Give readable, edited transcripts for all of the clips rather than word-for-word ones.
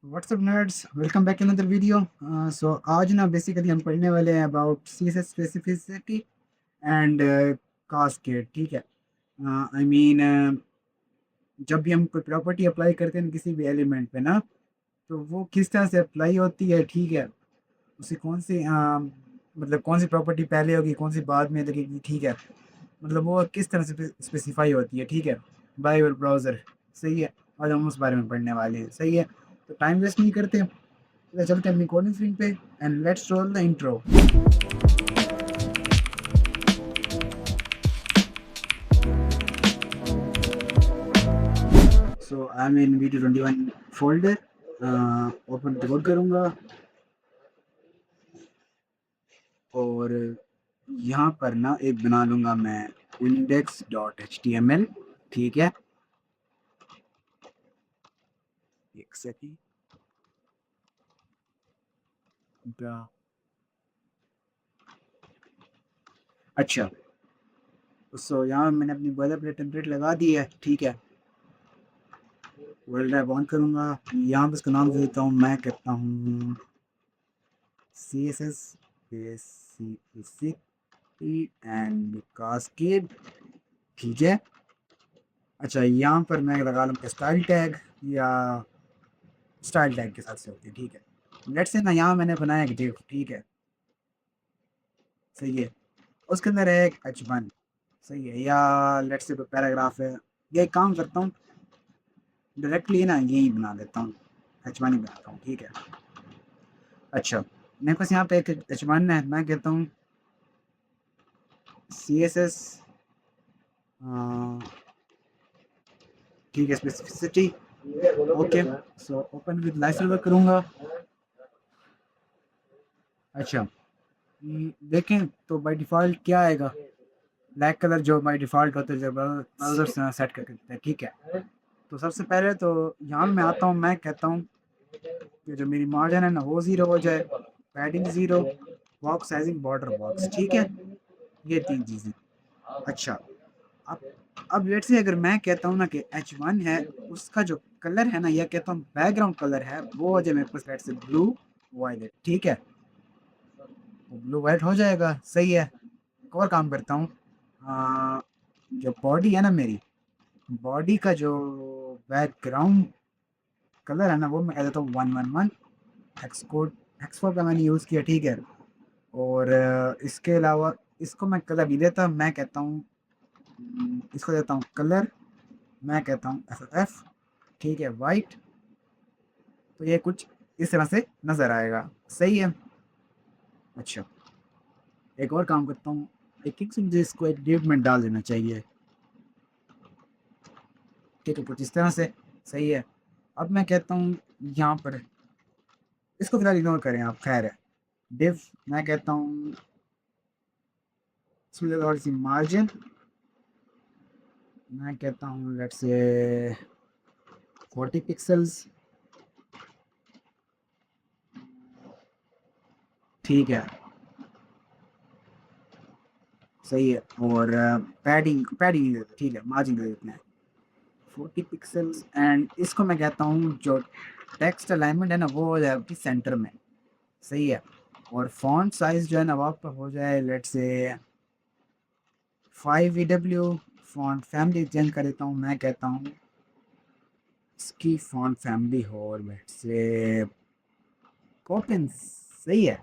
WhatsApp nerds, welcome back another video. So आज ना basically हम पढ़ने वाले हैं about CSS specificity and cascade. ठीक है। आई मीन जब भी हम कोई प्रॉपर्टी अप्लाई करते हैं किसी भी एलिमेंट पे ना, तो वो किस तरह से अप्लाई होती है। ठीक है। उसे कौन सी मतलब कौन सी प्रॉपर्टी पहले होगी, कौन सी बाद में लगेगी। ठीक है। मतलब वो किस तरह से स्पेसिफाई होती है। ठीक है। By your browser. सही है। आज हम उस बारे में पढ़ने वाले हैं। सही है। तो टाइम वेस्ट नहीं करते, चलते हैं अपनी कोडिंग स्क्रीन पे and let's roll the intro. So I am in VT21 folder. Open code करूँगा और यहाँ पर ना एक बना लूँगा मैं index.html। ठीक है। एक सेकेंड। अच्छा, सो यहाँ मैंने अपनी बॉयलर प्लेट टेम्पलेट लगा दी है। ठीक है। वर्ल्ड रैप ऑन करूँगा, यहाँ पर इसका नाम दे देता हूँ, मैं कहता हूँ CSS बेसिसिटी एंड कास्केड। ठीक है। अच्छा, यहाँ पर मैं लगा लूँ स्टाइल टैग, या स्टाइल टैग के साथ से होती है। ठीक है। लेट्स से ना यहाँ मैंने बनाया एक div। ठीक है। सही है। उसके अंदर है एक h1। सही है। या लेट्स से कोई पैराग्राफ है, ये एक काम करता हूँ, डायरेक्टली ना यही बना देता हूँ, h1 ही बनाता हूँ। ठीक है। अच्छा, मेरे पास यहाँ पे एक h1 है, मैं कहता हूँ CSS। ठीक है, specificity. Okay. So open with live server करूँगा। अच्छा, देखें तो बाय डिफ़ॉल्ट क्या आएगा, ब्लैक कलर जो बाय डिफ़ॉल्ट होता है जब ब्राउज़र से सेट करके देते हैं। ठीक है। तो सबसे पहले तो यहाँ मैं आता हूँ, मैं कहता हूँ कि जो मेरी मार्जिन है ना वो ज़ीरो हो जाए, padding zero, box sizing border box. ठीक है। ये तीन चीज़ें। अच्छा, अब अब लेट्स से अगर मैं कहता हूँ ना कि h1 है, उसका जो कलर है ना, या कहता हूँ बैकग्राउंड कलर है, वो हो जाए मेरे पास लेट्स से ब्लू वायलेट। ठीक है। तो ब्लू वाइट हो जाएगा। सही है। एक और काम करता हूँ, जो बॉडी है ना मेरी, बॉडी का जो बैकग्राउंड कलर है ना, वो मैं कह देता हूँ 111 हेक्स कोड, हेक्स कोड का मैंने यूज़ किया। ठीक है। और इसके अलावा इसको मैं कलर नहीं देता, मैं कहता हूँ इसको देता हूँ कलर, मैं कहता हूँ FFF। ठीक है, वाइट। तो ये कुछ इस तरह से नज़र आएगा। सही है। अच्छा, एक और काम करता हूँ, एक से मुझे इसको एक डिव में डाल देना चाहिए। ठीक है, कुछ इस तरह से। सही है। अब मैं कहता हूँ यहाँ पर, इसको फिलहाल इग्नोर करें आप, खैर है। डिव, मैं कहता हूँ इसमें थोड़ी सी मार्जिन, मैं कहता हूँ लेट्स से 40 पिक्सल्स। ठीक है। सही है। और पैडिंग पैडिंग ठीक है, मार्जिन दे देते हैं 40 पिक्सल्स। एंड इसको मैं कहता हूँ जो टेक्स्ट अलाइनमेंट है ना, वो हो जाए आपकी सेंटर में। सही है। और फॉन्ट साइज जो है ना, वो आपका हो जाए let's say 5 EW। Font family change कर देता हूँ, मैं कहता हूँ इसकी फॉन्ट फैमिली हो और लेट्स से कॉटन। सही है।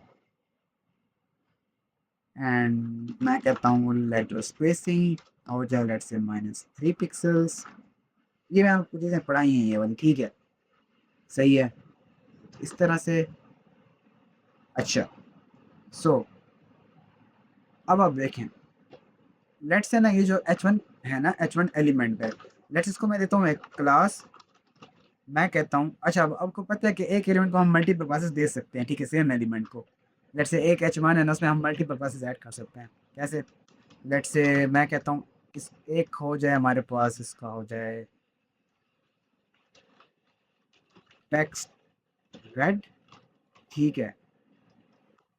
एंड मैं कहता हूँ लेटर स्पेसिंग हो जाए लेट्स से -3 पिक्सल्स। ये मैं आपको चीज़ें पढ़ाई हैं ये वाली। ठीक है। सही है। इस तरह से। अच्छा, सो अब आप देखें, लेट्स से ना ये जो h1 है ना, h1 एलिमेंट है, लेट्स इसको मैं देता हूँ एक क्लास। मैं कहता हूँ, अच्छा अब आपको पता है कि एक एलिमेंट को हम मल्टीपल क्लासेस दे सकते हैं। ठीक है, सेम एलिमेंट को। लेट्स से एक h1 है ना, उसमें हम मल्टीपल क्लासेस ऐड कर सकते हैं। कैसे? लेट्स से मैं कहता हूँ इस एक हो जाए हमारे पास, इसका हो जाए टेक्स्ट रेड। ठीक है।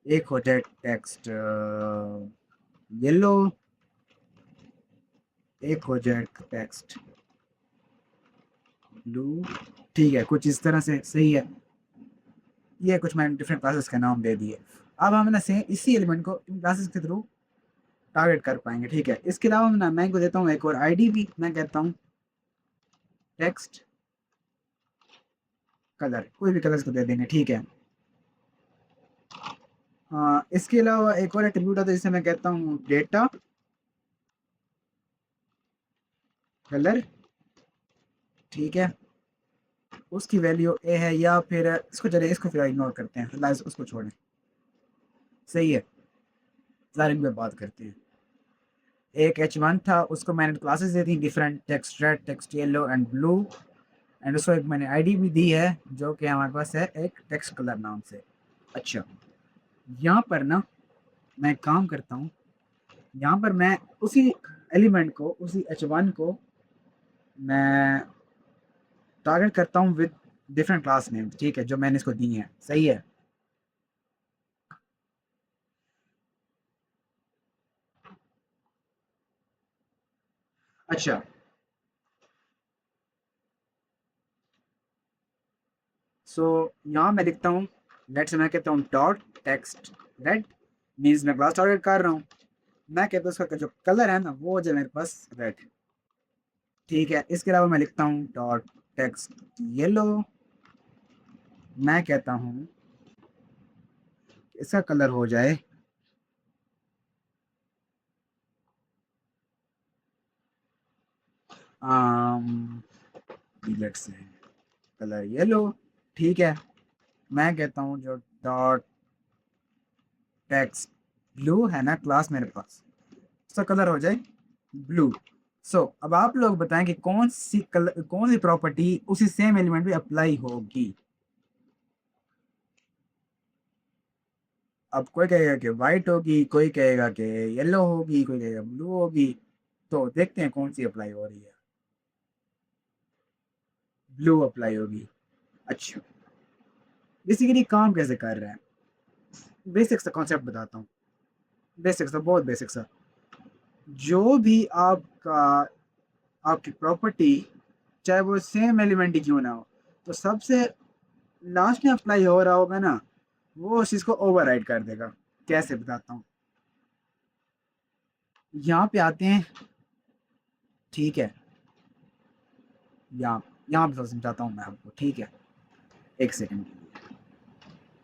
एक हो जाए टेक्स्ट येलो। एक हो जाए टेक्स्ट ब्लू। ठीक है, कुछ इस तरह से। सही है। ये कुछ मैंने डिफरेंट क्लासेस का नाम दे दिए। अब हम ना सेम इसी एलिमेंट को इन क्लासेस के थ्रू टारगेट कर पाएंगे, ठीक है। इसके अलावा ना मैं इनको देता हूँ एक और आईडी भी, मैं कहता हूँ टेक्स्ट कलर, कोई भी कलर को दे देंगे, ठीक है। हाँ, इसके अलावा एक और एट्रीब्यूट आता है जिसे मैं कहता हूँ डेटा कलर, ठीक है। उसकी वैल्यू ए है, या फिर इसको चलिए इसको फिर इग्नोर करते हैं, फिलहाल उसको छोड़ें, सही है। जारिक में बात करते हैं। एक H1 था, उसको मैंने classes they the different, text red, text yellow and blue, and उसको एक मैंने आईडी भी दी है जो कि हमारे पास है एक टेक्स्ट कलर नाम से। अच्छा, यहाँ पर ना मैं काम करता हूँ, यहाँ पर मैं उसी एलिमेंट को, उसी H1 को मैं टारगेट करता हूँ विद डिफरेंट क्लास नेम, ठीक है, जो मैंने इसको दी है, सही है। अच्छा, सो यहाँ मैं लिखता हूँ, लेट्स मैं कहता हूँ डॉट टेक्स्ट रेड, मीन्स मैं क्लास टारगेट कर रहा हूँ। मैं कहता हूँ उसका जो कलर है ना वो जो मेरे पास रेड, ठीक है। इसके अलावा मैं लिखता हूँ डॉट टेक्स्ट येलो, मैं कहता हूँ इसका कलर हो जाए लेट्स से कलर येलो, ठीक है। मैं कहता हूँ जो डॉट टेक्स्ट ब्लू है ना क्लास मेरे पास, उसका कलर हो जाए ब्लू। सो अब आप लोग बताएं कि कौन सी प्रॉपर्टी उसी सेम एलिमेंट पे अप्लाई होगी। अब कोई कहेगा कि वाइट होगी, कोई कहेगा कि येलो होगी, कोई कहेगा ब्लू होगी। तो देखते हैं कौन सी अप्लाई हो रही है। ब्लू अप्लाई होगी। अच्छा, बेसिकली काम कैसे कर रहा है, बेसिक सा कॉन्सेप्ट बताता हूँ। बेसिक सा, बहुत बेसिक सा। जो भी आपका, आपकी प्रॉपर्टी, चाहे वो सेम एलिमेंट ही क्यों ना हो, तो सबसे लास्ट में अप्लाई हो रहा होगा ना, वो उस चीज़ को ओवरराइड कर देगा। कैसे बताता हूँ, यहाँ पे आते हैं, ठीक है। यहाँ यहाँ पे समझाता हूँ मैं आपको, ठीक है। एक सेकंड के लिए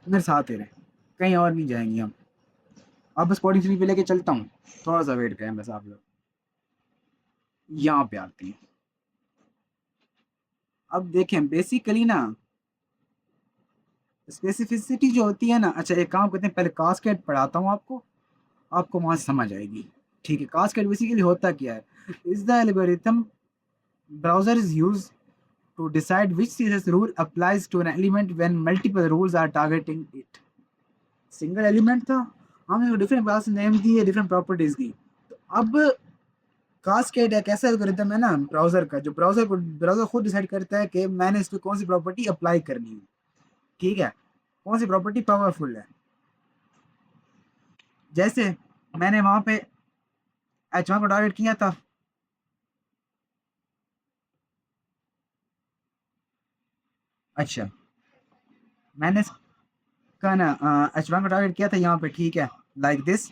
मेरे साथ ही रहे, कहीं और नहीं जाएंगे हम। अब बस पॉइंट थ्री पे लेके चलता हूँ, थोड़ा सा वेट करें बस आप लोग। यहाँ पे आते हैं। अब देखें बेसिकली ना, स्पेसिफिसिटी जो होती है ना, अच्छा एक काम करते हैं, पहले कास्केड पढ़ाता हूँ आपको, आपको वहाँ समझ आएगी, ठीक है। कास्केड बेसिकली होता क्या है, is the algorithm browser is used to decide which CSS rule applies to an element when multiple rules are targeting it। Single element था, हमने डिफरेंट क्लास नेम दी है, डिफरेंट प्रॉपर्टीज की। तो अब cascade एक ऐसा एल्गोरिथम है ना ब्राउजर का, जो ब्राउजर खुद डिसाइड करता है कि मैंने इस पर कौन सी प्रॉपर्टी अप्लाई करनी है, ठीक है, कौन सी प्रॉपर्टी पावरफुल है। जैसे मैंने वहां पे H1 को टारगेट किया था। अच्छा, मैंने इसका ना H1 को टारगेट किया था यहाँ पे, ठीक है, लाइक दिस।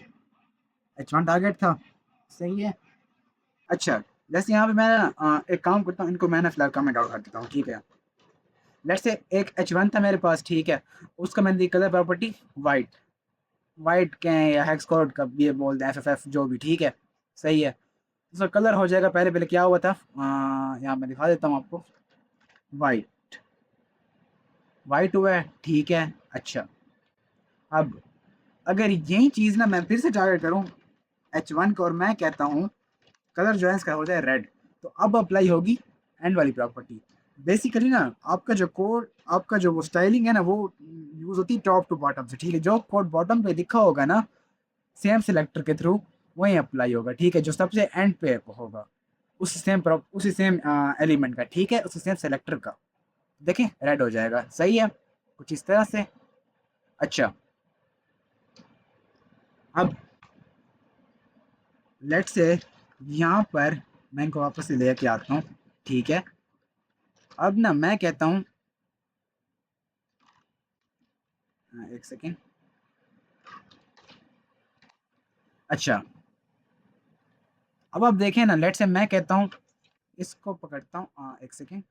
H1 टारगेट था, सही है। अच्छा, जैसे यहाँ पे मैं एक काम करता हूँ, इनको मैंने फिलहाल कमेंट आउट कर देता हूँ, ठीक है। लेट्स से एक H1 था मेरे पास, ठीक है, उसका मैंने दी कलर प्रॉपर्टी वाइट, वाइट के या हेक्स कोड का ये बोल दें, FFF जो भी, ठीक है, सही है। उसका कलर हो जाएगा, पहले पहले क्या हुआ था, यहाँ मैं दिखा देता हूँ आपको, वाइट, वाइट हुआ है, ठीक है। अच्छा, अब अगर यही चीज़ ना मैं फिर से टारगेट करूँ H1 को, और मैं कहता हूँ कलर जो है इसका हो जाए रेड, तो अब अप्लाई होगी एंड वाली प्रॉपर्टी। बेसिकली ना आपका जो कोड, आपका जो वो स्टाइलिंग है ना, वो यूज होती है टॉप टू बॉटम से, ठीक है। जो कोड बॉटम पे लिखा होगा ना सेम सिलेक्टर के थ्रू, वही अप्लाई होगा, ठीक है, जो सबसे एंड पे होगा उसी सेम एलिमेंट का, ठीक है, उसी सेम सेलेक्टर का। देखें रेड हो जाएगा, सही है, कुछ इस तरह से। अच्छा, अब लेट्स से यहाँ पर मैं इनको वापस से लेके आता हूँ, ठीक है। अब ना मैं कहता हूँ एक सेकेंड। अच्छा, अब आप देखें ना, लेट से मैं कहता हूँ इसको पकड़ता हूँ, एक सेकेंड,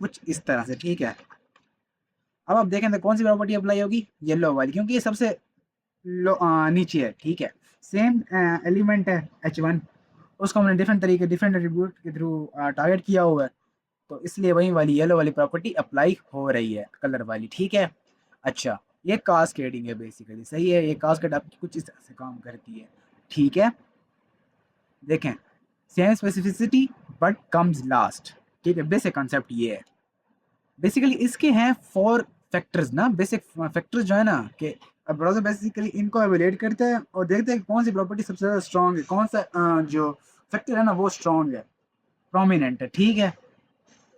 कुछ इस तरह से, ठीक है। अब आप देखें तो कौन सी प्रॉपर्टी अप्लाई होगी, येलो वाली, क्योंकि ये सबसे नीचे है, ठीक है। सेम एलिमेंट है H1, उसको हमने डिफरेंट तरीके, डिफरेंट एट्रीब्यूट के थ्रू टारगेट किया हुआ है, तो इसलिए वही वाली येलो वाली प्रॉपर्टी अप्लाई हो रही है, कलर वाली, ठीक है। अच्छा, ये कास्केडिंग है बेसिकली, सही है, ये कास्केड आपकी कुछ इस तरह से काम करती है, ठीक है। देखें, same specificity but comes last, ठीक है, बेसिक कॉन्सेप्ट ये है। बेसिकली इसके हैं 4 फैक्टर्स ना, बेसिक फैक्टर्स जो है ना, कि ब्राउज़र बेसिकली इनको एवेलुएट करता है और देखते हैं कि कौन सी प्रॉपर्टी सबसे ज़्यादा स्ट्रॉन्ग है, कौन सा जो फैक्टर है ना वो स्ट्रॉन्ग है, प्रोमिनेंट है, ठीक है।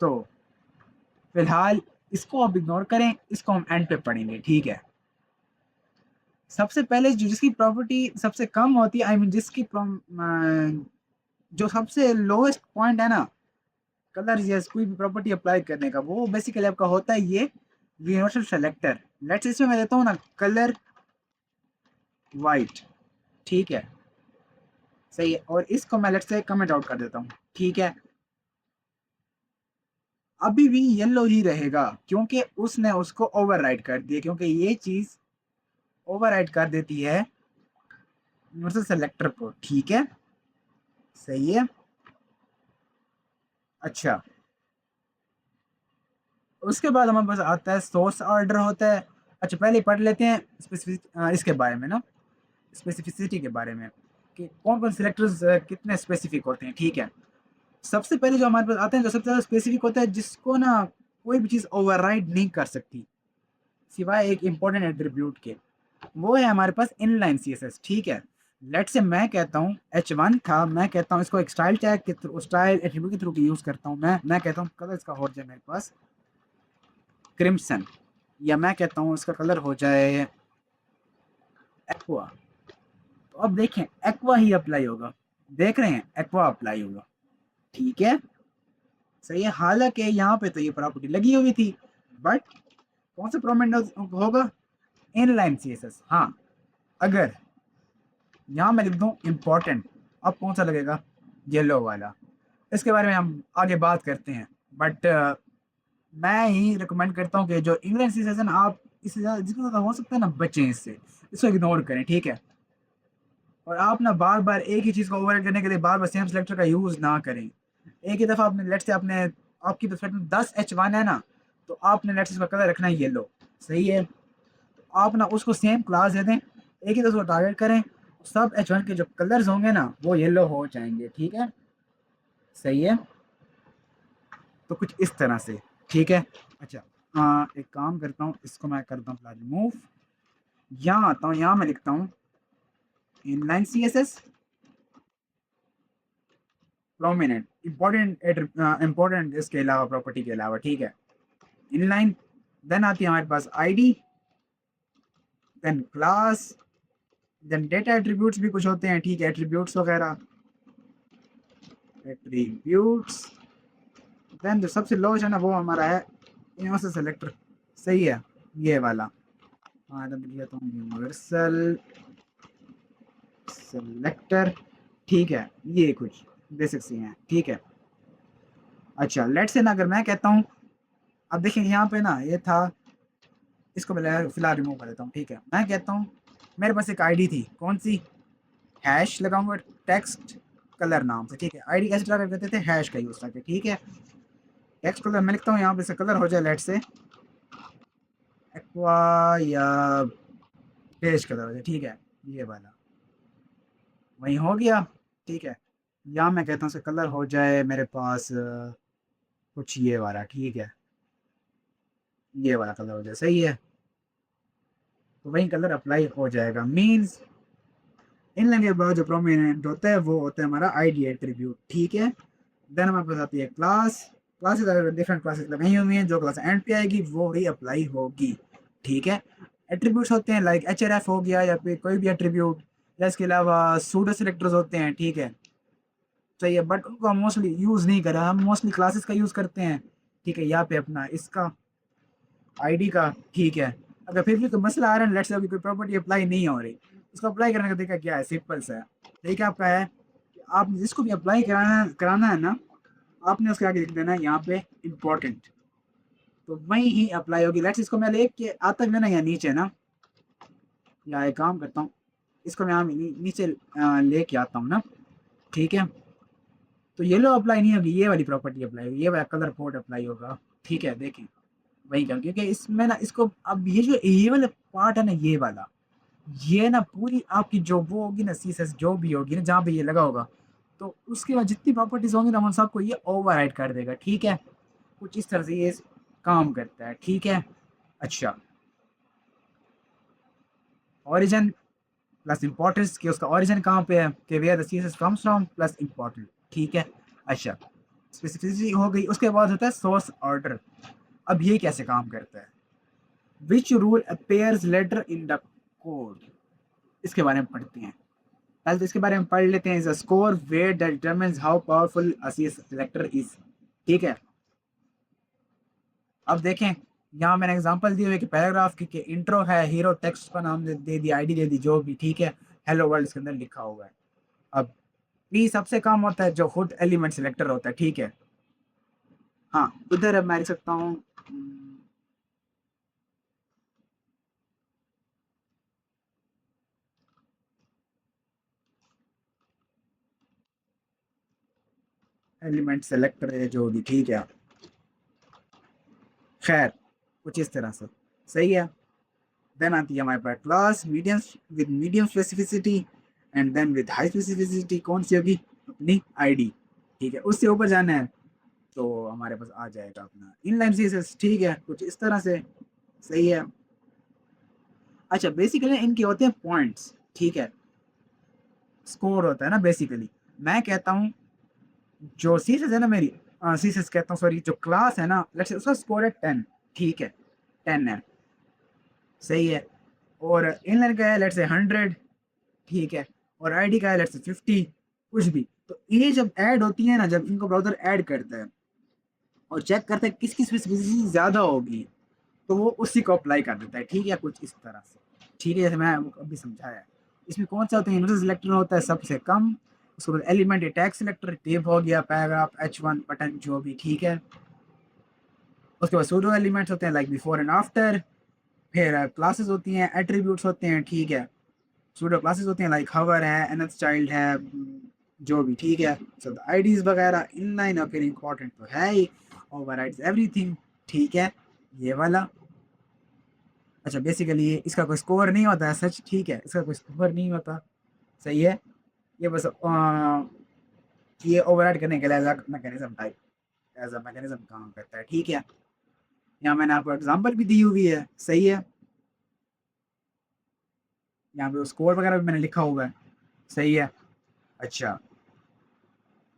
तो फिलहाल इसको आप इग्नोर करें, इसको हम एंड पे पढ़ेंगे, ठीक है। सबसे पहले जिसकी प्रॉपर्टी सबसे कम होती है, आई मीन जिसकी जो सबसे लोएस्ट पॉइंट है ना कलर या कोई भी प्रॉपर्टी अप्लाई करने का, वो बेसिकली आपका होता है ये यूनिवर्सल सेलेक्टर। लेट्स इसमें मैं देता हूँ ना कलर वाइट, ठीक है, सही है, और इसको मैं लेट्स से कमेंट आउट कर देता हूँ, ठीक है। अभी भी येलो ही रहेगा क्योंकि उसने उसको ओवरराइड कर दिया, क्योंकि ये चीज ओवरराइड कर देती है यूनिवर्सल सेलेक्टर को, ठीक है, सही है। अच्छा, उसके बाद हमारे पास आता है सोर्स ऑर्डर होता है। अच्छा, पहले पढ़ लेते हैं स्पेसिफिक इसके बारे में ना, स्पेसिफिसिटी के बारे में, कि कौन कौन सिलेक्टर्स कितने स्पेसिफिक होते हैं, ठीक है। सबसे पहले जो हमारे पास आते हैं, जो सबसे ज़्यादा स्पेसिफिक होता है, जिसको ना कोई भी चीज़ ओवरराइड नहीं कर सकती सिवाय एक इंपॉर्टेंट एट्रीब्यूट के, वो है हमारे पास इनलाइन CSS, ठीक है। लेट से मैं कहता हूँ H1 था, मैं कहता हूँ इसको एक स्टाइल टैग के थ्रू, स्टाइल एट्रीब्यूट के थ्रू यूज़ करता हूँ, मैं कहता हूँ कलर इसका हो जाए मेरे पास क्रिम्सन, या मैं कहता हूँ इसका कलर हो जाए एक्वा। तो अब देखें एक्वा ही अप्लाई होगा, देख रहे हैं एक्वा अप्लाई होगा, ठीक है, सही है। हालांकि यहाँ पे तो ये प्रॉपर्टी लगी हुई थी, बट कौन सा प्रोमिनेंट होगा, इनलाइन CSS, हाँ। अगर यहाँ मैं लिख दूँ इम्पोर्टेंट, अब कौन सा लगेगा, येलो वाला। इसके बारे में हम आगे बात करते हैं, बट मैं ही रिकमेंड करता हूँ कि जो इंग्लैंड सीजन आप इससे ज़्यादा जितना ज़्यादा हो सकता है ना बचें इससे, इसको इग्नोर करें, ठीक है। और आप ना बार बार एक ही चीज़ को ओवरराइड करने के लिए बार बार सेम सेलेक्टर का यूज़ ना करें। एक ही दफ़ा आपने लेट से आपने आपकी परस्पेक्टिव में 10 H1 है ना, तो आपने लेट से इसका कलर रखना है येलो, सही है। तो आप ना उसको सेम क्लास दे दें, एक ही दफ़ा टारगेट करें, सब H1 के जो कलर्स होंगे ना वो येलो हो जाएंगे, ठीक है, सही है। तो कुछ इस तरह से, ठीक है। अच्छा, एक काम करता हूँ, इसको मैं करता हूँ रिमूव, यहाँ आता हूँ, यहाँ मैं लिखता हूँ इनलाइन CSS प्रोमिनेंट इंपॉर्टेंट इसके अलावा, प्रॉपर्टी के अलावा, ठीक है, इनलाइन। देन आती है हमारे पास ID, then class, then data attributes भी कुछ होते हैं, ठीक है, एट्रीब्यूट्स वगैरह, एट्रीब्यूट्स। देन जो सबसे लोएस्ट है ना वो हमारा है यूनिवर्सल सेलेक्टर, सही है, ये वाला। हाँ, तब लिया तो यूनिवर्सल सेलेक्टर, ठीक है, ये कुछ बेसिक्स ही हैं, ठीक है। अच्छा, लेट्स से ना अगर मैं कहता हूँ, अब देखिए यहाँ पे ना ये था, इसको मैं फिलहाल रिमूव कर देता हूँ, ठीक है। मैं कहता हूँ मेरे पास एक आईडी थी, कौन सी, हैश लगाऊंगा टेक्स्ट कलर नाम से, ठीक है। आईडी कैसे ट्राई करते थे, हैश का यूज़ करके, ठीक है। टेक्स्ट कलर मैं लिखता हूँ यहाँ पे से कलर हो जाए लेट से एक्वा या बेज कलर हो जाए, ठीक है, ये वाला वही हो गया, ठीक है। या मैं कहता हूँ उसका कलर हो जाए मेरे पास कुछ ये वाला, ठीक है, ये वाला कलर हो जाए, सही है। तो वही कलर अप्लाई हो जाएगा, मीन्स इन लाइन के बाद जो प्रोमिनेंट होता है वो होता है हमारा आईडी एट्रीब्यूट, ठीक है। देन हमारे पास आती है क्लास, क्लासेस अगर डिफरेंट क्लासेस लगाई हुई हैं, जो क्लास एंड पे आएगी वो ही अप्लाई होगी, ठीक है। एट्रीब्यूट्स होते हैं लाइक HRF हो गया, या फिर कोई भी एट्रीब्यूट, या इसके अलावा सूडो सिलेक्टर्स होते हैं, ठीक है, सही है, बट उनको हम मोस्टली यूज़ नहीं करा, हम मोस्टली क्लासेस का यूज़ करते हैं, ठीक है। यहाँ पे अपना इसका आईडी का, ठीक है। अगर फिर भी कोई मसला आ रहा है, लेट्स से अभी कोई प्रॉपर्टी अप्लाई नहीं हो रही, उसको अप्लाई करने का तरीका क्या है? सिंपल सा है। तरीका आपका है कि आप जिसको भी अप्लाई कराना कराना है ना, आपने उसके आगे लिख देना है यहाँ पे इम्पोर्टेंट, तो वही ही अप्लाई होगी। लेट्स इसको मैं लेके आता भी ना यहाँ नीचे ना, या एक काम करता हूँ, इसको मैं यहाँ नीचे लेके आता हूँ ना, ठीक है। तो येलो अप्लाई नहीं होगी, ये वाली प्रॉपर्टी अप्लाई होगी, ये वाला कलर कोड अप्लाई होगा, ठीक है। देखें वही का, क्योंकि इसमें ना इसको अब ये वाला पार्ट है ना, ये वाला, ये ना पूरी आपकी जो वो होगी ना, सीएसएस जो भी होगी ना, जहाँ पे ये लगा होगा, तो उसके बाद जितनी प्रॉपर्टीज होंगी ना, उन सबको ये ओवरराइड कर देगा, ठीक है। कुछ इस तरह से ये काम करता है, ठीक है। अच्छा, ओरिजिन प्लस इंपॉर्टेंस, कि उसका ओरिजिन कहाँ पे है, कि where the CSS comes from plus important, ठीक है। अच्छा, स्पेसिफिसिटी हो गई। उसके बाद होता है सोर्स ऑर्डर। अब ये कैसे काम करता है? Which rule appears later in the code, इसके बारे में पढ़ते हैं। पहले तो इसके बारे में पढ़ लेते हैं। Is a score where that determines how powerful a selector is, ठीक है। अब देखें, यहाँ मैंने एग्जांपल दिए हुए कि पैराग्राफ की इंट्रो है, हीरो टेक्स्ट का नाम दे दी, आईडी दे दी, जो भी, ठीक है। हेलो वर्ल्ड इसके अंदर लिखा हुआ है। अब पी सबसे कम होता है, जो खुद एलिमेंट सिलेक्टर होता है, ठीक है। हाँ, उधर अब मैं लिख सकता हूँ एलिमेंट सेलेक्टर है जो भी, ठीक है। खैर, कुछ इस तरह से, सही है। देन आती है हमारे पास class medium, with medium specificity, and then with high specificity कौन सी होगी? अपनी आईडी, ठीक है। उससे ऊपर जाना है तो हमारे पास आ जाएगा अपना इनलाइन सीएसएस, ठीक है। कुछ इस तरह से, सही है। अच्छा, बेसिकली इनके होते हैं पॉइंट्स, ठीक है। स्कोर होता है ना बेसिकली। मैं कहता हूँ जो सीएसएस है ना मेरी, सीएसएस कहता हूँ सॉरी, जो क्लास है ना, लेट्स से उसका स्कोर है 10, ठीक है। 10 है, सही है। और इनलाइन का है लेट्स से 100, ठीक है। और आईडी का है लेट्स से 50, कुछ भी। तो ये जब ऐड होती है ना, जब इनको ब्राउजर ऐड करता है और चेक करता है किसकी स्पेसिफिसिटी ज्यादा होगी, तो वो उसी को अप्लाई कर देता है, ठीक है। कुछ इस तरह से, ठीक है, जैसे मैं अभी समझाया। इसमें कौन सा होता है? यूनिवर्सल सिलेक्टर होता है सबसे कम। उसके बाद एलिमेंट टैग सिलेक्टर, टेब हो गया, पैराग्राफ, H1 बटन, जो भी, ठीक है। उसके बाद सूडो एलिमेंट्स होते हैं, लाइक बिफोर एंड आफ्टर। फिर क्लासेस होती हैं, एट्रीब्यूट्स होते हैं, ठीक है। सूडो क्लासेस होती हैं, लाइक हवर है, nth चाइल्ड है, जो भी, ठीक है। सब आईडीज वगैरह इनलाइन, और फिर इंपॉर्टेंट तो है ही, ओवरराइड्स एवरीथिंग, ठीक है। ये वाला। अच्छा, बेसिकली ये इसका कोई स्कोर नहीं होता है सच, ठीक है। इसका कोई स्कोर नहीं होता, सही है। ये बस ये ओवरराइड करने के लिए अलग mechanism type, as a mechanism काम करता है, ठीक है। यहाँ मैंने आपको एग्जांपल भी दी हुई है, सही है। यहाँ पे स्कोर वगैरह भी मैंने लिखा हुआ है, सही है। अच्छा,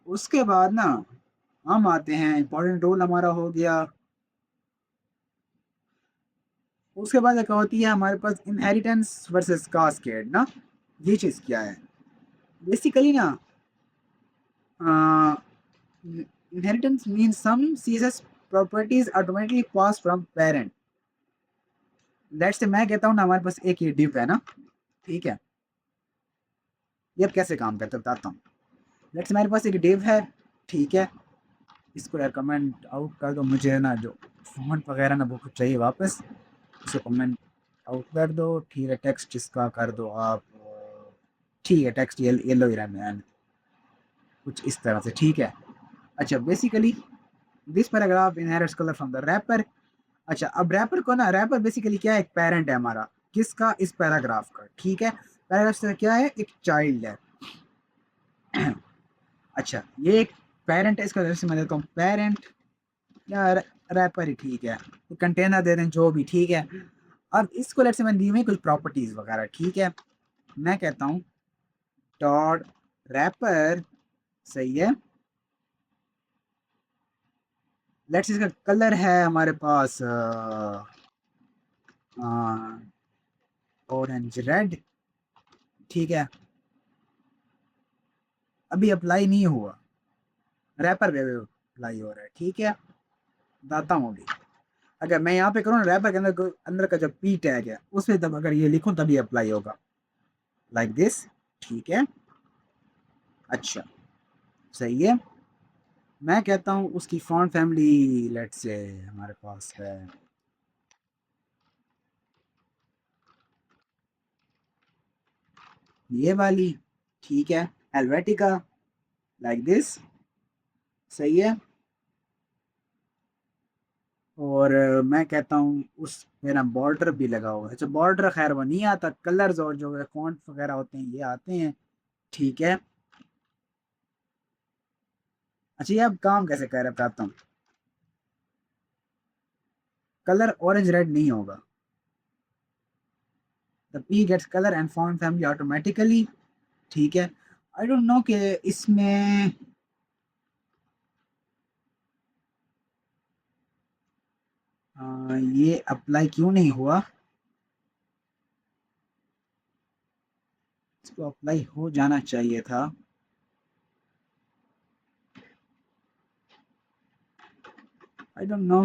उसके बाद ना हम आते हैं, इंपॉर्टेंट रोल हमारा हो गया। उसके बाद क्या होती है हमारे पास? इनहेरिटेंस वर्सेस कास्केड ना। ये चीज़ क्या है? बेसिकली ना, inheritance means some CSS properties automatically pass from parent। Let's say मैं कहता हूँ ना, हमारे पास एक ये div है ना, ठीक है। ये अब कैसे काम करता है बताता हूँ। लेट्स हमारे पास एक div है, ठीक है। इसको यार कमेंट आउट कर दो, मुझे ना जो फॉन्ट वगैरह ना वो कुछ चाहिए वापस, इसको कमेंट आउट कर दो, ठीक है। टेक्स्ट इसका कर दो आप, ठीक है, टेक्स्ट येलो ही रहने हैं, कुछ इस तरह से, ठीक है। अच्छा, basically this paragraph inherits colour from the wrapper. अच्छा, अब रैपर को ना, रैपर बेसिकली क्या है? एक पेरेंट है हमारा, किसका? इस पैराग्राफ का, ठीक है। पैराग्राफ से क्या है? एक चाइल्ड है। अच्छा, ये एक पेरेंट है, इसका जैसे मैं देता हूँ पेरेंट या रैपर ही, ठीक है। तो कंटेनर दे दें, जो भी, ठीक है। अब इसको लेट से मैंने दी हुई कुछ प्रॉपर्टीज वगैरह, ठीक है। मैं कहता हूँ डॉट रैपर, सही है। लेट्स इसका कलर है हमारे पास ऑरेंज रेड, ठीक है। अभी अप्लाई नहीं हुआ, रैपर वे अप्लाई हो रहा है, ठीक है। बताता हूँ अभी। अगर मैं यहाँ पे करूँ ना रैपर के अंदर अंदर का जो पी टैग है उसमें तब अगर ये लिखूँ तभी अप्लाई होगा, लाइक दिस। ठीक है, अच्छा, सही है। मैं कहता हूँ उसकी फॉन्ट फैमिली लेट्स से हमारे पास है ये वाली। ठीक है, हेलवेटिका, लाइक दिस, सही है। और मैं कहता हूँ उस मेरा बॉर्डर भी लगा हुआ है। अच्छा, बॉर्डर खैर वो नहीं आता, कलर्स और जो फॉन्ट वगैरह होते हैं ये आते हैं। ठीक है, अच्छा ये अब काम कैसे कर रहे बताता हूँ। कलर ऑरेंज रेड नहीं होगा, the p gets colour and font family automatically. ठीक है, आई डोंट नो कि इसमें ये अप्लाई क्यों नहीं हुआ। इसको अप्लाई हो जाना चाहिए था। आई डोंट नो,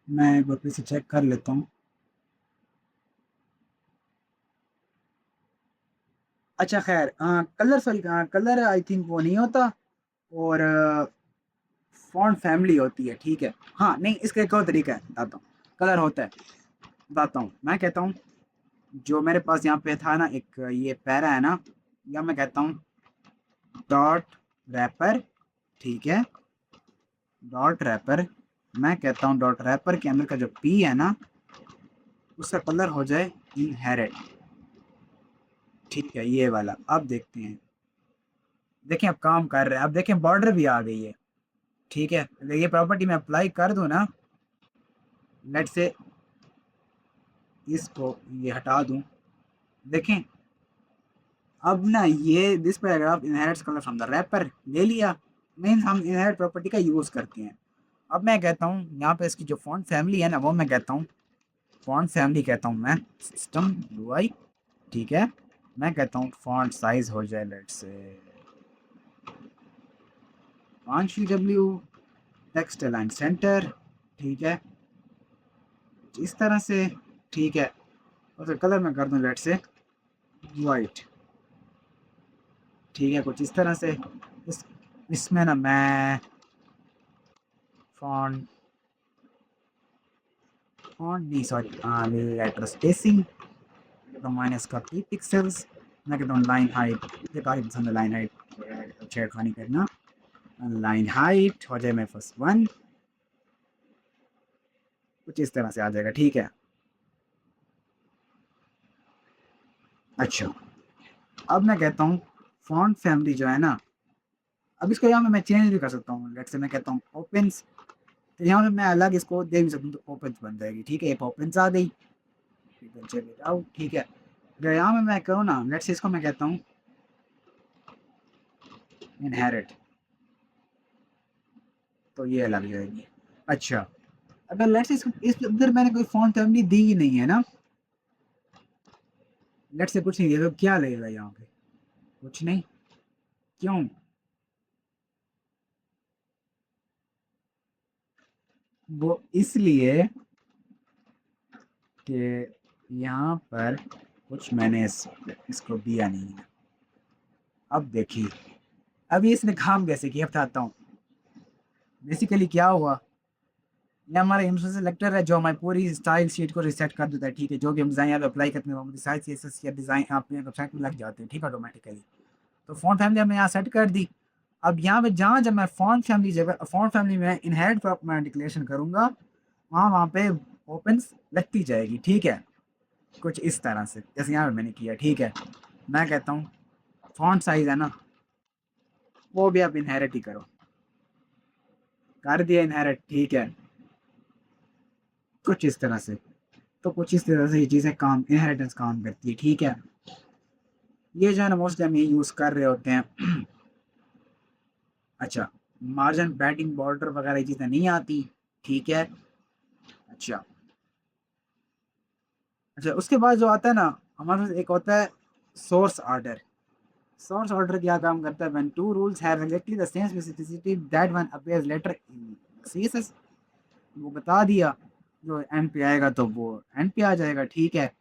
मैं एक बार फिर से चेक कर लेता हूँ। अच्छा खैर, colour sorry, colour I think वो नहीं होता, और फॉन्ट फैमिली होती है। ठीक है, हाँ नहीं, इसका एक और तरीका है, बताता हूँ। कलर होता है, बताता हूँ। मैं कहता हूँ जो मेरे पास यहाँ पे था ना एक ये पैरा है ना, या मैं कहता हूँ डॉट रैपर। ठीक है, डॉट रैपर। मैं कहता हूँ डॉट रैपर के अंदर का जो पी है ना उसका कलर हो जाए इनहेरिट। ठीक है, ये वाला अब देखते हैं। देखें अब काम कर रहे हैं, अब देखें बॉर्डर भी आ गई है। ठीक है, अगर ये प्रॉपर्टी मैं अप्लाई कर दूं ना, लेट से इसको ये हटा दूं, देखें अब ना ये this paragraph inherits colour from the wrapper ले लिया। मीन्स हम इनहेरिट प्रॉपर्टी का यूज करते हैं। अब मैं कहता हूँ यहाँ पे इसकी जो फॉन्ट फैमिली है ना वो मैं कहता हूँ फॉन्ट फैमिली कहता हूँ मैं सिस्टम UI। ठीक है, मैं कहता हूँ फॉन्ट साइज हो जाए लेट से 5W, टेक्स्ट अलाइन सेंटर। ठीक है, इस तरह से। ठीक है, और फिर कलर मैं कर दूँ लेट से वाइट। ठीक है, कुछ इस तरह से। इस इसमें ना मैं फॉन्ट फॉन्ट नहीं सॉरी लेटर स्पेसिंग तो माइनस का 3 पिक्सल्स। मैं कहता हूँ लाइन हाइट, मुझे काफ़ी पसंद है लाइन हाइट छेड़खानी करना। लाइन हाइट हो जाए मेरे पास 1, कुछ इस तरह से आ जाएगा। ठीक है, अच्छा, अब मैं कहता हूँ फॉन्ट फैमिली जो है ना, अब इसको यहाँ पे मैं चेंज भी कर सकता हूँ। लेट से मैं कहता हूँ ओपन्स, तो यहाँ पे मैं अलग इसको दे भी सकता हूँ, तो ओपन्स बन जाएगी। ठीक है, एक ओपन्स आ गई, चेक इट आउट। ठीक है, अगर यहाँ पे मैं करूँ ना लेट से इसको मैं कहता हूँ इनहेरिट, तो ये अलग जाएगी। अच्छा, अगर लेट्स से इस अंदर मैंने कोई फॉन्ट फैमिली दी ही नहीं है ना, लेट्स से कुछ नहीं दिया, तो क्या लगेगा यहाँ पे, कुछ नहीं। क्यों, वो इसलिए कि यहाँ पर कुछ मैंने इसको दिया नहीं है। अब देखिए, अभी इसने काम कैसे किया बताता हूँ। बेसिकली क्या हुआ, ये हमारा इमेज सेलेक्टर है जो हमारी पूरी स्टाइल शीट को रिसेट कर देता है। ठीक है, जो भी हम डिज़ाइन यहाँ पे अप्लाई करते हैं वो साइज सीएसएस या डिज़ाइन अपने वेबसाइट में लग जाते हैं। ठीक है, ऑटोमेटिकली। तो फॉन्ट फैमिली हमने यहाँ सेट कर दी। अब यहाँ पे जहाँ जब मैं फॉन्ट फैमिली जगह फॉन्ट फैमिली में इनहेरिट मैं डिक्लेरेशन करूँगा, वहाँ वहाँ पे ओपन्स लगती जाएगी। ठीक है, कुछ इस तरह से जैसे यहाँ पे मैंने किया। ठीक है, मैं कहता हूँ फॉन्ट साइज है ना वो भी आप इनहेरिट ही करो, कर दिया इनहेरिट। ठीक है, कुछ इस तरह से। तो कुछ इस तरह से ये चीज़ें काम इनहेरिटेंस काम करती है। ठीक है, ये जो है ना मोस्टली हम ये यूज़ कर रहे होते हैं। अच्छा, मार्जिन बैटिंग बॉर्डर वगैरह ये चीज़ें नहीं आती। ठीक है, अच्छा, अच्छा उसके बाद जो आता है ना हमारे पास एक होता है सोर्स ऑर्डर। सोर्स ऑर्डर क्या काम करता है, when two rules have exactly the same specificity that one appears later in CSS, वो बता दिया। जो एंड पे आएगा तो वो एंड पे आ जाएगा, ठीक है।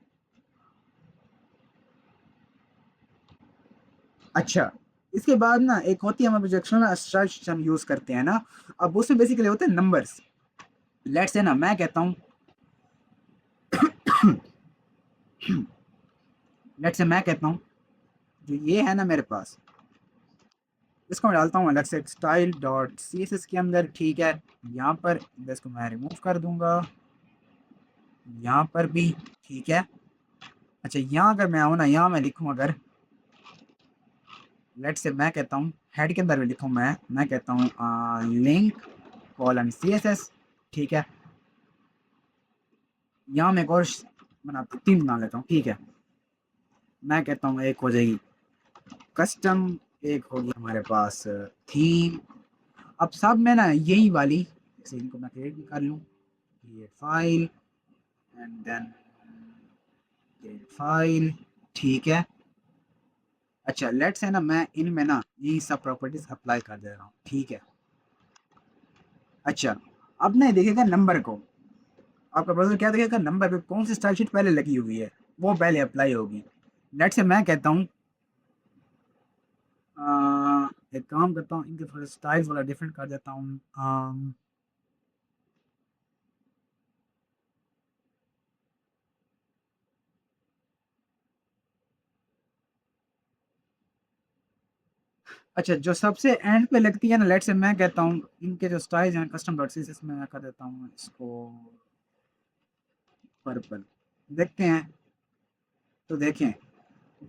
अच्छा, इसके बाद ना एक होती है हमारे जो एक्सटर्नल स्ट्रक्चर हम यूज़ करते हैं ना, अब उसमें बेसिकली होते हैं नंबर्स। लेट्स से ना मैं कहता हूँ लेट्स से मैं कहता हूँ जो ये है ना मेरे पास, इसको मैं डालता हूँ अलग से style dot C S S के अंदर, ठीक है। यहाँ पर इसको मैं रिमूव कर दूंगा, यहाँ पर भी, ठीक है। अच्छा, यहाँ अगर मैं आऊँ ना, यहाँ मैं लिखूँ अगर, लेट से मैं कहता हूँ हेड के अंदर भी लिखूँ, मैं कहता हूँ link colon C S S, ठीक है। यहाँ मैं एक और बना 3 बना लेता हूँ, ठीक है। मैं कहता हूँ एक हो जाएगी कस्टम, एक होगी हमारे पास थीम। अब सब में ना यही वाली, जैसे इनको मैं क्रिएट भी कर लूँ, ये फाइल एंड देन ये फाइल, ठीक है। अच्छा, लेट्स है ना मैं इनमें ना यही सब प्रॉपर्टीज अप्लाई कर दे रहा हूँ, ठीक है। अच्छा, अब नहीं देखेगा नंबर को, आपका ब्राउज़र क्या देखेगा, नंबर पे कौन सी स्टाइल शीट पहले लगी हुई है वो पहले अप्लाई होगी। लेट्स से मैं कहता हूँ एक काम करता हूँ, इनके थोड़े स्टाइल्स वाला डिफरेंट कर देता हूँ। अच्छा, जो सबसे एंड पे लगती है ना, लेट्स से मैं कहता हूँ इनके जो स्टाइल्स हैं कस्टम डॉट सी में मैं कर देता हूँ इसको पर्पल। देखते हैं, तो देखें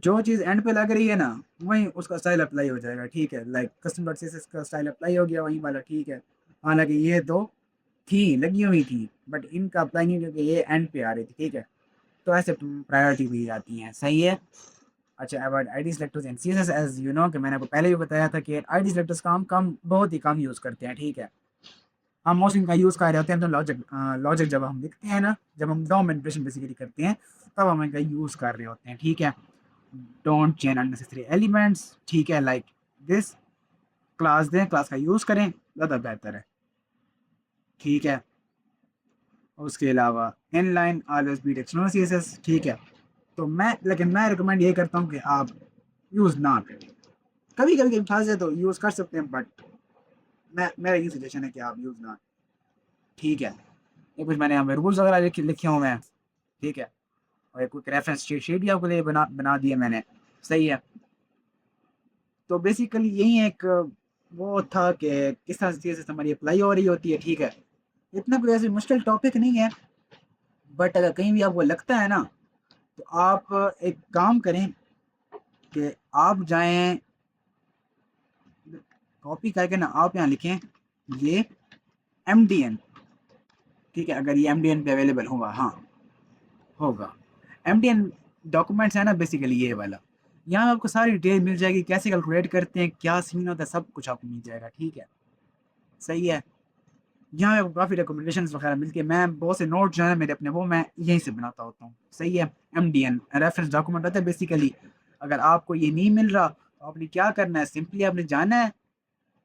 जो चीज़ एंड पे लग रही है ना वहीं उसका स्टाइल अप्लाई हो जाएगा, ठीक है। लाइक कस्टम डॉट सी का स्टाइल अप्लाई हो गया वहीं वाला, ठीक है। हालांकि ये तो थी लगी हुई थी, बट इनका अप्लाई नहीं क्योंकि ये एंड पे आ रही थी, ठीक है। तो ऐसे प्रायोरिटी भी आती हैं, सही है। अच्छा, about I D selectors and C S S, as you know कि मैंने आपको पहले भी बताया था कि आई डी सेलेक्टर्स का हम कम बहुत ही कम यूज़ करते हैं, ठीक है। हम मोस्ट इनका यूज़ कर रहे होते हैं तो लॉजिक लॉजिक जब हम लिखते हैं ना, जब हम डॉम मैनिपुलेशन बेसिकली करते हैं, तब हम इनका यूज़ कर रहे होते हैं, ठीक है। डोंट चेंज अननेसेसरी एलिमेंट्स, ठीक है, लाइक दिस। क्लास दें, क्लास का यूज़ करें, ज़्यादा बेहतर है, ठीक है। उसके अलावा inline always beat external CSS, ठीक है। तो मैं लेकिन मैं रिकमेंड ये करता हूँ कि आप यूज़ ना करें। कभी कभी कभी फंस जाए तो यूज़ कर सकते हैं, बट मेरा ये सजेशन है कि आप यूज़ ना, ठीक है। ये कुछ मैंने यहाँ पे रूल्स वगैरह लिखे हुए हैं, ठीक है। और एक कुछ रेफरेंस शीट भी आपके लिए बना बना दिया मैंने, सही है। तो बेसिकली यही एक वो था कि किस तरह से हमारी अप्लाई हो रही होती है, ठीक है। इतना कोई ऐसे मुश्किल टॉपिक नहीं है, बट अगर कहीं भी आपको लगता है ना, तो आप एक काम करें कि आप जाएं, कॉपी करके ना आप यहाँ लिखें ये एम डी एन, ठीक है। अगर ये एम डी एन पे अवेलेबल होगा, हाँ होगा। एम डी एन डॉक्यूमेंट्स है ना बेसिकली ये वाला, यहाँ आपको सारी डिटेल मिल जाएगी, कैसे कैलकुलेट करते हैं, क्या सीन होता है, सब कुछ आपको मिल जाएगा, ठीक है। सही है। यहाँ आपको काफ़ी रिकमेंडेशंस वगैरह मिलती है, मैं बहुत से नोट जो है मेरे अपने वो मैं यहीं से बनाता होता हूँ, सही है। M D N reference document होता है बेसिकली। अगर आपको ये नहीं मिल रहा तो आपने क्या करना है, सिंपली आपने जाना है,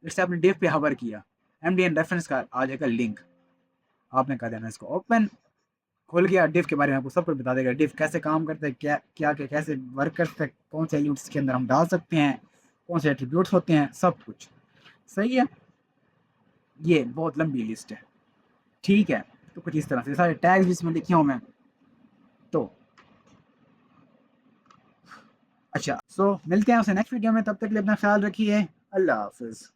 जैसे आपने डिव पे हवर किया, एम डी एन रेफरेंस का आ जाएगा लिंक, आपने कर देना इसको ओपन, खुल गया। डिव के बारे में आपको सब कुछ बता देगा, डिव कैसे काम करता है, क्या क्या क्या कैसे वर्क करता है, कौन से एलिमेंट्स के अंदर हम डाल सकते हैं, कौन से एट्रीब्यूट्स होते हैं, सब कुछ, सही है। ये बहुत लंबी लिस्ट है, ठीक है। तो कुछ इस तरह से सारे टैग्स भी इसमें लिखे हुए हैं। तो अच्छा, सो मिलते हैं आपसे नेक्स्ट वीडियो में, तब तक के लिए अपना ख्याल रखिए, अल्लाह हाफिज़।